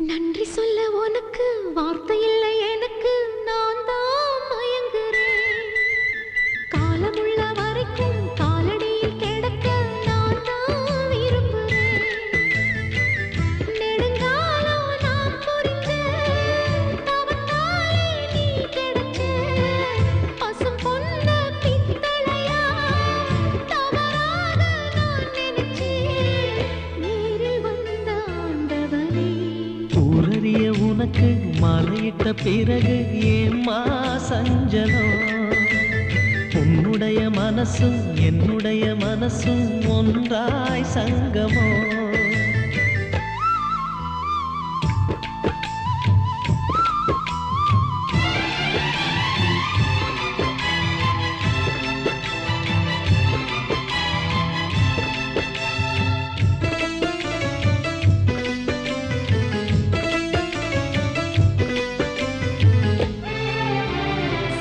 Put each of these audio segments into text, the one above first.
நன்றி சொல்ல உனக்கு வார்த்தை இல்லை எனக்கு, நான் தான் மயங்குறேன். காலமுள்ள வரைக்கும் காலடியில் கிடக்க நான் தான் விரும்புறேன். நெடுங்காலம் நான் புரிஞ்ச தவத்தாலே நீ கிடைச்ச பசும் பொன்ன பித்தளையா தவறாக நான் நினைச்சேன். நேரில் வந்த ஆண்டவனே, ஊரறிய உனக்கு மாலையிட்ட பிறகு ஏம்மா சஞ்சலம்? உன்னுடைய மனசும் என்னுடைய மனசும் ஒன்றாய் சங்கமோ?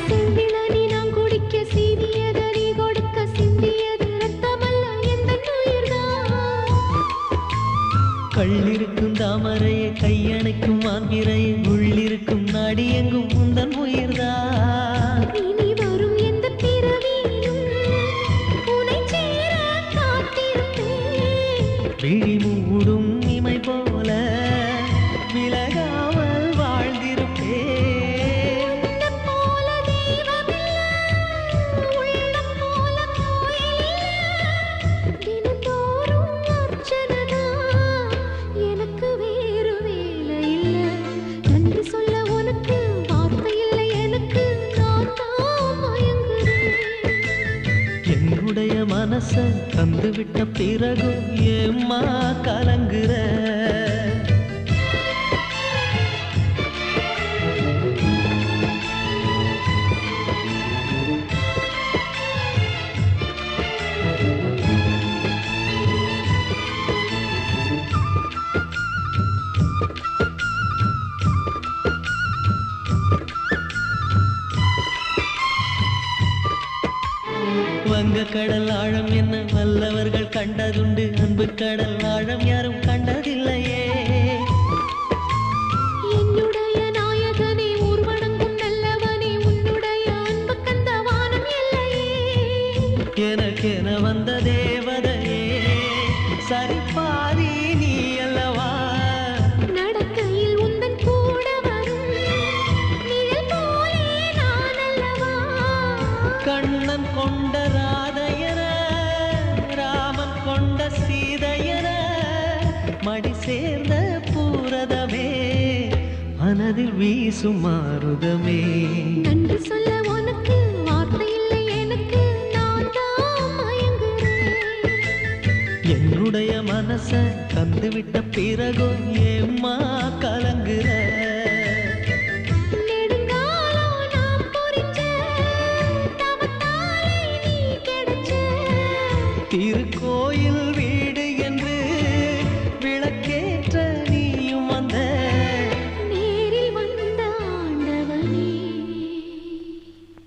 செந்திளனி நான் குடிக்க சீவியத நீ கொடுக்க சிந்தியது ரத்தமல்ல எந்தன் உயிர்தான். கள்ளிருக்கும் தாமரையை கையணைக்கும் மாந்திரையை உள்ளிருக்கும் நாடி எங்கும் உந்தன் உயிர்தான். இனி வரும் எந்த பிறவியிலும் உனைச் சேர காத்திருப்பேன். விழி மூடும் இமை போல விலகாமல் வாழ்ந்திருப்பேன். உன்னைப் போல தெய்வமில்ல, உள்ளம் போல கோயிலில்ல. தினந்தோறும் அர்ச்சனைதான், எனக்கு வேறு வேலை இல்ல. நன்றி சொல்ல உனக்கு வார்த்தை இல்லை எனக்கு, நான் தான் மயங்குறேன். என்னுடைய மனச தந்துவிட்ட பிறகும் ஏம்மா கலங்குற? வங்க கடல் ஆழம் என்ன வல்லவர்கள் கண்டதுண்டு, அன்பு கடல் ஆழம் யாரும் கண்டதில்லையே. என்னுடைய நாயகனே, ஊர்வணங்கும் நல்லவனே, உன்னுடைய அன்பு கந்த வானம் எல்லையே. எனக்கென வந்த தேவதையே சரிபாதி நீ அல்லவா? நடக்கையில் உந்தன் கூட வரும் நிழல் போலே நான் அல்லவா? கண்ணன் கொண்ட ராதையர ராமன் கொண்ட சீதையர மடி சேர்ந்த பூரதமே மனதில் வீசும் மாருதமே. நன்றி சொல்ல உனக்கு வார்த்தை இல்லை எனக்கு, நான் தான் மயங்குறேன். என்னுடைய மனச தந்துவிட்ட பிறகும் ஏம்மா கலங்குற?